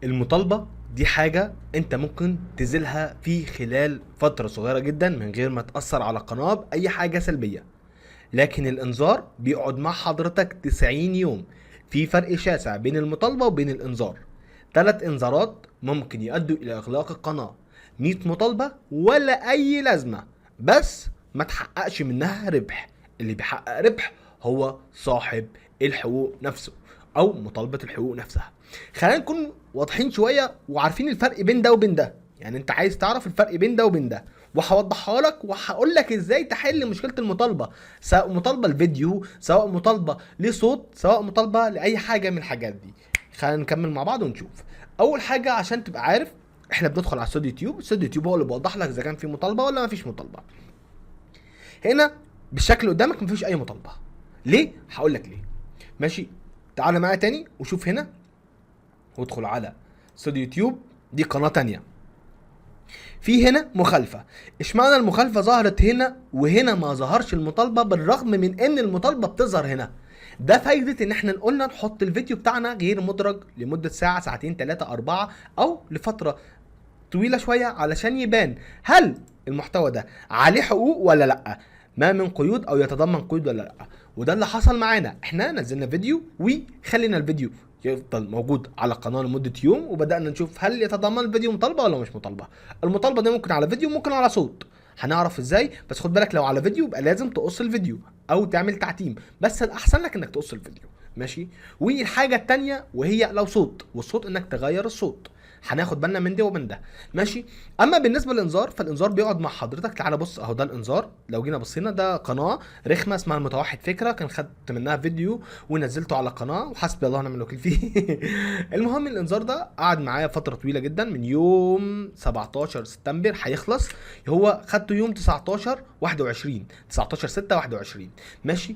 المطالبة دي حاجة انت ممكن تزيلها في خلال فترة صغيرة جدا من غير ما تأثر على القناة بأي حاجة سلبية. لكن الانذار بيقعد مع حضرتك 90 يوم. في فرق شاسع بين المطالبة وبين الانذار. 3 انذارات ممكن يؤدوا الى اغلاق القناة. 100 مطالبة ولا اي لازمة، بس ما تحققش منها ربح. اللي بيحقق ربح هو صاحب الحقوق نفسه او مطالبة الحقوق نفسها. خلينا نكون واضحين شوية وعارفين الفرق بين ده وبين ده. يعني انت عايز تعرف الفرق بين ده وبين ده، وهوضحها لك وهقول لك ازاي تحل مشكله المطالبه، سواء مطالبه الفيديو، سواء مطالبه لصوت، سواء مطالبه لاي حاجه من الحاجات دي. خلينا نكمل مع بعض ونشوف. اول حاجه عشان تبقى عارف، احنا بندخل على استوديو يوتيوب. استوديو يوتيوب هو اللي بيوضح لك اذا كان في مطالبه ولا ما فيش مطالبه. هنا بالشكل اللي قدامك مفيش اي مطالبه. ليه؟ هقول لك ليه. ماشي، تعالى معايا تاني وشوف هنا، وادخل على استوديو يوتيوب. دي قناه تانيه. في هنا مخالفة. اشمعنى المخالفة ظهرت هنا وهنا ما ظهرش المطالبة، بالرغم من ان المطالبة بتظهر هنا؟ ده فايدة ان احنا قلنا نحط الفيديو بتاعنا غير مدرج لمدة ساعة، ساعتين، 3، 4، او لفترة طويلة شوية، علشان يبان هل المحتوى ده عليه حقوق ولا لا، ما من قيود او يتضمن قيود ولا لا. وده اللي حصل معانا. احنا نزلنا فيديو وخلينا الفيديو يفضل موجود على القناه لمده يوم، وبدانا نشوف هل يتضمن الفيديو مطالبه ولا مش مطالبه. المطالبه دي ممكن على فيديو، ممكن على صوت. هنعرف ازاي؟ بس خد بالك، لو على فيديو يبقى لازم تقص الفيديو او تعمل تعتيم، بس الاحسن لك انك تقص الفيديو. ماشي. والحاجه التانيه وهي لو صوت، والصوت انك تغير الصوت. هناخد بالنا من ده ومن ده. ماشي. اما بالنسبه للانذار، فالانذار بيقعد مع حضرتك. تعالى بص اهو، ده الانذار. لو جينا بصينا، ده قناه رخمه اسمها المتوحد فكره، كان خدت منها فيديو ونزلته على القناه، وحسبي الله ونعم الوكيل فيه. المهم الانذار ده قعد معايا فتره طويله جدا، من يوم 17 سبتمبر هيخلص. هو خدته يوم 19 21 19 6 21. ماشي.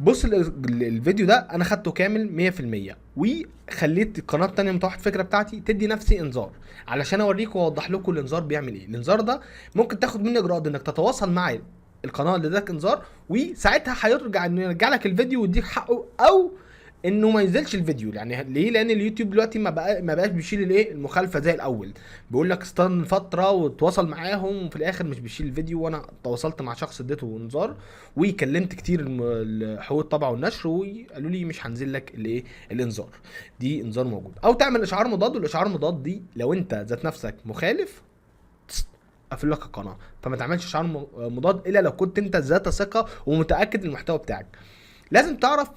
بص الفيديو ده انا خدته كامل 100%، وخليت القناه التانيه متوحد فكره بتاعتي تدي نفسي انذار، علشان اوريكم واوضح لكم الانذار بيعمل ايه. الانذار ده ممكن تاخد مني اجراءات انك تتواصل مع القناه اللي اداك انذار، وساعتها هيرجع انه يرجع لك الفيديو ويديك حقه، او انه ما ينزلش الفيديو. يعني ليه؟ لان اليوتيوب دلوقتي ما بقاش بيشيل الايه، المخالفه زي الاول. بيقول لك استنى فتره وتواصل معاهم، وفي الاخر مش بيشيل الفيديو. وانا تواصلت مع شخص اديته انذار، وكلمت كتير حقوق الطبع والنشر، وقالوا لي مش هنزل لك الايه، الانذار. دي انذار موجود. او تعمل اشعار مضاد. والاشعار المضاد دي لو انت ذات نفسك مخالف، اقفل لك القناه. فما تعملش اشعار مضاد الا لو كنت انت ذات ثقه ومتاكد من المحتوى بتاعك. لازم تعرف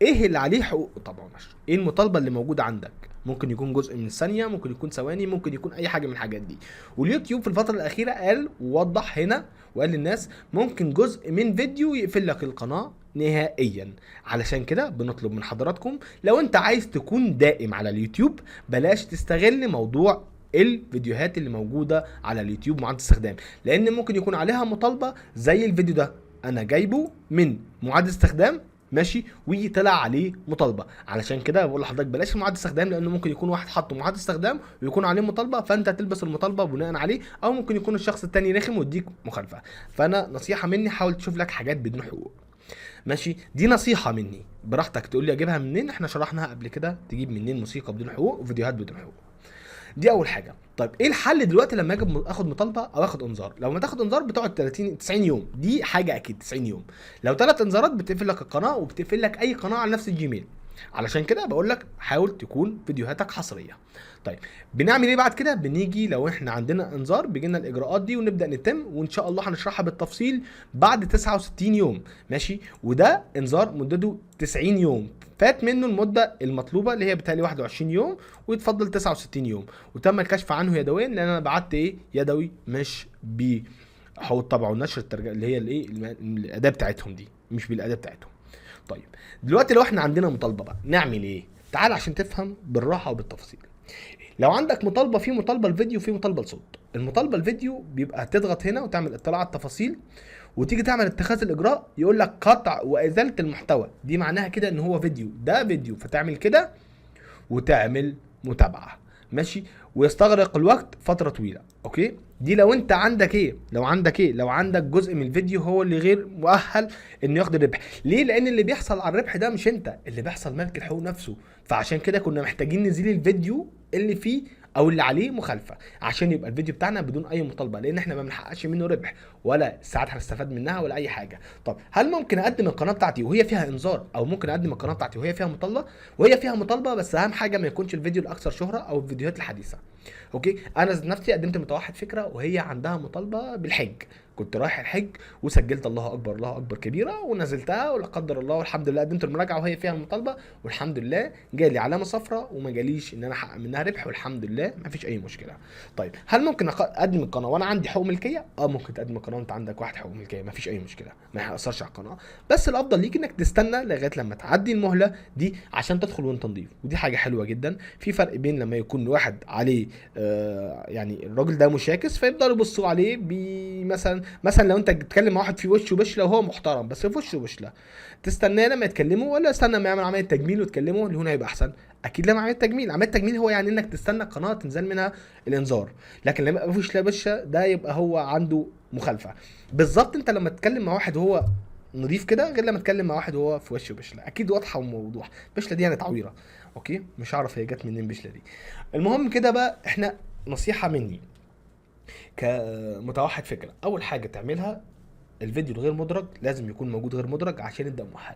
ايه اللي عليه حقوق طبعا ونشر، ايه المطالبه اللي موجوده عندك. ممكن يكون جزء من الثانيه، ممكن يكون ثواني، ممكن يكون اي حاجه من الحاجات دي. واليوتيوب في الفتره الاخيره قال ووضح هنا وقال للناس ممكن جزء من فيديو يقفل لك القناه نهائيا. علشان كده بنطلب من حضراتكم، لو انت عايز تكون دائم على اليوتيوب، بلاش تستغل موضوع الفيديوهات اللي موجوده على اليوتيوب معاد استخدام، لان ممكن يكون عليها مطالبه زي الفيديو ده. انا جايبه من معاد استخدام، ماشي، وطلع عليه مطالبه. علشان كده بقول لحضرتك بلاش معاد استخدام، لانه ممكن يكون واحد حاطه معاد استخدام ويكون عليه مطالبه، فانت تلبس المطالبه بناء عليه، او ممكن يكون الشخص التاني رخم ويديك مخالفه. فانا نصيحه مني، حاول تشوف لك حاجات بدون حقوق. ماشي. دي نصيحه مني، براحتك تقول لي اجيبها منين، احنا شرحناها قبل كده تجيب منين موسيقى بدون حقوق وفيديوهات بدون حقوق. دي اول حاجه. طيب ايه الحل دلوقتي لما اجي اخد مطالبه او اخد انذار؟ لو ما تاخد انذار بتقعد 30 90 يوم، دي حاجه اكيد 90 يوم. لو 3 انذارات بتقفل لك القناه، وبتقفل لك اي قناه على نفس الجيميل. علشان كده بقول لك حاول تكون فيديوهاتك حصريه. طيب بنعمل ايه بعد كده؟ بنيجي لو احنا عندنا انذار بيجي لنا الاجراءات دي ونبدا نتم، وان شاء الله هنشرحها بالتفصيل بعد 69 يوم. ماشي. وده انذار مدته 90 يوم، فات منه المده المطلوبه اللي هي بالتالي 21 يوم، ويتفضل 69 يوم. وتم الكشف عنه يدويا، لان انا بعت ايه، يدوي، مش بحوض طبع والنشر اللي هي الايه، الاداه بتاعتهم دي، مش بالاداه بتاعتهم. طيب دلوقتي لو احنا عندنا مطالبه بقى نعمل ايه؟ تعال عشان تفهم بالراحه وبالتفصيل. لو عندك مطالبه، في مطالبه الفيديو، في مطالبه الصوت. المطالبه الفيديو بيبقى تضغط هنا وتعمل اطلاع على التفاصيل، وتيجي تعمل اتخاذ الاجراء، يقول لك قطع وازاله المحتوى. دي معناها كده ان هو فيديو، ده فيديو، فتعمل كده وتعمل متابعه. ماشي، ويستغرق الوقت فتره طويله. اوكي، دي لو انت عندك ايه، لو عندك جزء من الفيديو هو اللي غير مؤهل انه ياخد الربح. ليه؟ لان اللي بيحصل على الربح ده مش انت، اللي بيحصل ملك الحقوق نفسه. فعشان كده كنا محتاجين نزيل الفيديو اللي فيه او اللي عليه مخالفه، عشان يبقى الفيديو بتاعنا بدون اي مطالبه، لان احنا ما بنحققش منه ربح ولا ساعات هنستفاد منها ولا اي حاجه. طب هل ممكن اقدم القناه بتاعتي وهي فيها انذار، او ممكن اقدم القناه بتاعتي وهي فيها مطالبه؟ وهي فيها مطالبه، بس اهم حاجه ما يكونش الفيديو الاكثر شهره او الفيديوهات الحديثه. اوكي، انا ذات نفسي قدمت متوحد فكره وهي عندها مطالبه بالحج. كنت رايح الحج وسجلت الله اكبر الله اكبر كبيره ونزلتها، ولا قدر الله والحمد لله قدمت المراجعه وهي فيها المطالبه، والحمد لله جالي علامه صفراء وما جاليش ان انا احقق منها ربح، والحمد لله ما فيش اي مشكله. طيب هل ممكن اقدم القناه وانا عندي حقوق ملكيه؟ ممكن تقدم القناه وانت عندك واحد حقوق ملكيه، ما فيش اي مشكله، ما هيأثرش على القناه. بس الافضل ليك انك تستنى لغايه لما تعدي المهله دي عشان تدخل وانت نضيف، ودي حاجه حلوه جدا. في فرق بين لما يكون واحد عليه يعني الراجل ده مشاكس فيفضلوا يبصوا عليه مثلا لو انت بتتكلم مع واحد في وشه بشله وهو محترم بس في وشه بشله، تستناه لما يتكلموا ولا استنى ما يعمل عمليه تجميل وتكلمه اللي هنا هيبقى احسن؟ اكيد لما عمليه تجميل. عمليه تجميل هو يعني انك تستنى القناه تنزل منها الانذار، لكن لما يبقى فيش لا بشه ده يبقى هو عنده مخالفه. بالظبط انت لما تتكلم مع واحد وهو نضيف كده غير لما تتكلم مع واحد وهو في وشه بشله، اكيد واضحه وموضوح. بشله دي يعني تعويره. اوكي، مش عارف هي جت منين بشله دي. المهم كده بقى، احنا نصيحه مني كمتوحد فكره، اول حاجه تعملها الفيديو الغير مدرج لازم يكون موجود غير مدرج عشان يبدا مؤهل.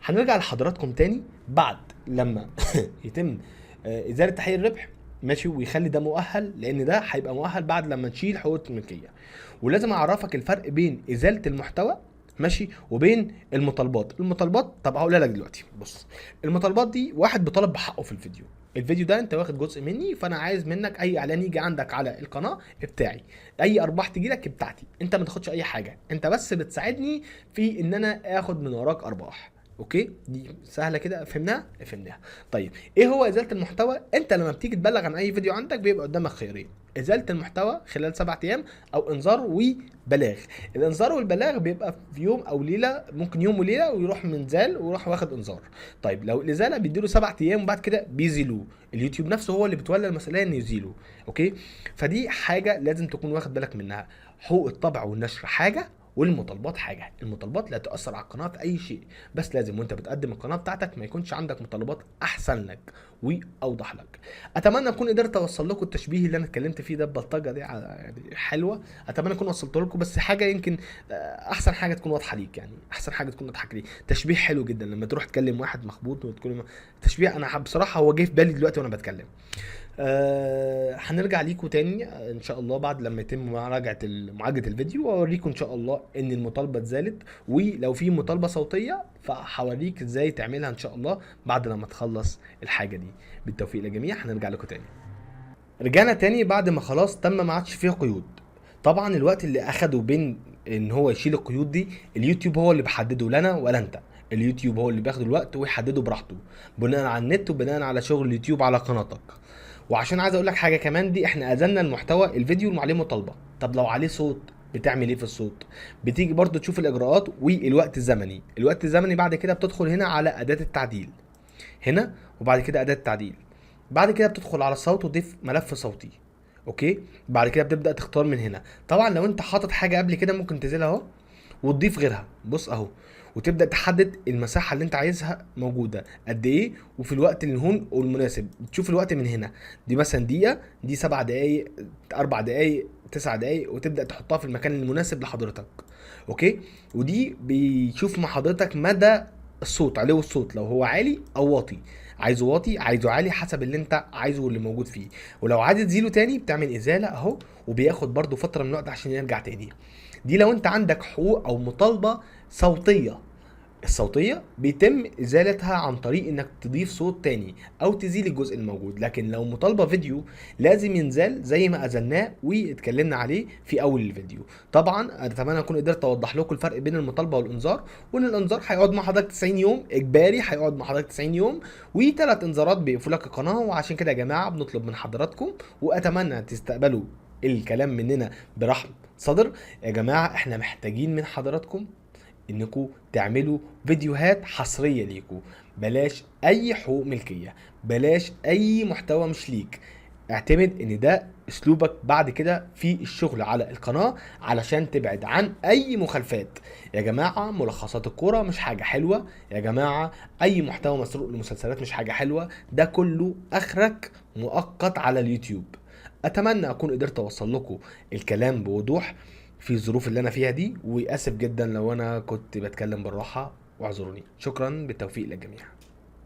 هنرجع لحضراتكم تاني بعد لما يتم ازاله تحقيق الربح، ماشي، ويخلي ده مؤهل، لان ده هيبقى مؤهل بعد لما نشيل حقوق الملكيه. ولازم اعرفك الفرق بين ازاله المحتوى، ماشي، وبين المطالبات طب هقولها لك دلوقتي. بص، المطالبات دي واحد بيطالب بحقه في الفيديو ده انت واخد جزء مني، فانا عايز منك اي اعلان يجي عندك على القناه بتاعي، اي ارباح تجي لك بتاعتي، انت ما تاخدش اي حاجه، انت بس بتساعدني في ان انا اخد من وراك ارباح. اوكي، دي سهله كده، فهمناها. طيب ايه هو ازاله المحتوى؟ انت لما بتيجي تبلغ عن اي فيديو عندك بيبقى قدامك خيارين: ازاله المحتوى خلال 7 ايام، او انذار وبلاغ. الانذار والبلاغ بيبقى في يوم او ليله، ممكن يوم وليله ويروح منزال ويروح واخد انذار. طيب لو الازاله بيديله 7 ايام وبعد كده بيزيلوه، اليوتيوب نفسه هو اللي بيتولى المسؤوليه انه يزيله. اوكي، فدي حاجه لازم تكون واخد بالك منها. حقوق الطبع والنشر حاجه، والمطالبات حاجه. المطالبات لا تاثر على القناه في اي شيء، بس لازم وانت بتقدم القناه بتاعتك ما يكونش عندك مطالبات، احسن لك واوضح لك. اتمنى اكون قدرت اوصل لكم التشبيه اللي انا اتكلمت فيه ده ببلطجه دي يعني حلوه، اتمنى اكون وصلت لكم. بس حاجه يمكن احسن حاجه تكون واضحه ليك، يعني احسن حاجه تكون واضحه ليك. تشبيه حلو جدا لما تروح تكلم واحد مخبوط وتقول تشبيه، انا بصراحه هو جه في بالي دلوقتي وانا بتكلم. هنرجع ليكم تاني ان شاء الله بعد لما يتم معالجه الفيديو، واوريكم ان شاء الله ان المطالبه اتزالت، ولو في مطالبه صوتيه فهوريك ازاي تعملها ان شاء الله بعد لما تخلص الحاجه دي. بالتوفيق للجميع. هنرجع لكم تاني. رجعنا تاني بعد ما خلاص تم ما عادش فيه قيود. طبعا الوقت اللي اخده بين ان هو يشيل القيود دي، اليوتيوب هو اللي بيحدده لنا ولا انت. اليوتيوب هو اللي بياخد الوقت ويحدده براحته بناء على النت وبناء على شغل اليوتيوب على قناتك. وعشان عايز اقول لك حاجه كمان، دي احنا اذلنا المحتوى الفيديو اللي عليه مطالبه. طب لو عليه صوت بتعمل ايه في الصوت؟ بتيجي برضو تشوف الاجراءات والوقت الزمني. الوقت الزمني بعد كده بتدخل هنا على اداه التعديل هنا، وبعد كده اداه التعديل، بعد كده بتدخل على الصوت وتضيف ملف صوتي. اوكي، بعد كده بتبدا تختار من هنا. طبعا لو انت حاطط حاجه قبل كده ممكن تنزلها اهو وتضيف غيرها، بص اهو، وتبدا تحدد المساحه اللي انت عايزها موجوده قد ايه وفي الوقت اللي هون والمناسب. تشوف الوقت من هنا، دي مثلا دقيقه، دي 7 دقائق، 4 دقائق، 9 دقائق، وتبدا تحطها في المكان المناسب لحضرتك. اوكي، ودي بيشوف مع حضرتك مدى الصوت، عليه الصوت لو هو عالي او واطي، عايزه واطي عايزه عالي حسب اللي انت عايزه واللي موجود فيه. ولو عايز تزيله تاني بتعمل ازاله اهو، وبياخد برضو فتره من الوقت عشان يرجع تاني. دي لو انت عندك حقوق او مطالبه صوتيه. الصوتيه بيتم ازالتها عن طريق انك تضيف صوت تاني او تزيل الجزء الموجود. لكن لو مطالبه فيديو لازم ينزال زي ما اذلناه واتكلمنا عليه في اول الفيديو. طبعا اتمنى اكون قدرت اوضح لكم الفرق بين المطالبه والانذار، وان الانذار هيقعد مع حضرتك 90 يوم اجباري، هيقعد مع حضرتك 90 يوم، وثلاث انذارات بيقفوا لك القناه. وعشان كده يا جماعه بنطلب من حضراتكم واتمنى تستقبلوا الكلام مننا برحب صدر. يا جماعه احنا محتاجين من حضراتكم انكم تعملوا فيديوهات حصريه ليكم، بلاش اي حقوق ملكيه، بلاش اي محتوى مش ليك. اعتمد ان ده اسلوبك بعد كده في الشغل على القناة، علشان تبعد عن اي مخالفات. يا جماعة ملخصات الكورة مش حاجة حلوة، يا جماعة اي محتوى مسروق للمسلسلات مش حاجة حلوة، ده كله اخرك مؤقت على اليوتيوب. اتمنى اكون قدرت اوصل لكم الكلام بوضوح في الظروف اللي انا فيها دي، واسف جدا لو انا كنت بتكلم بالراحة، واعذروني. شكرا، بالتوفيق للجميع.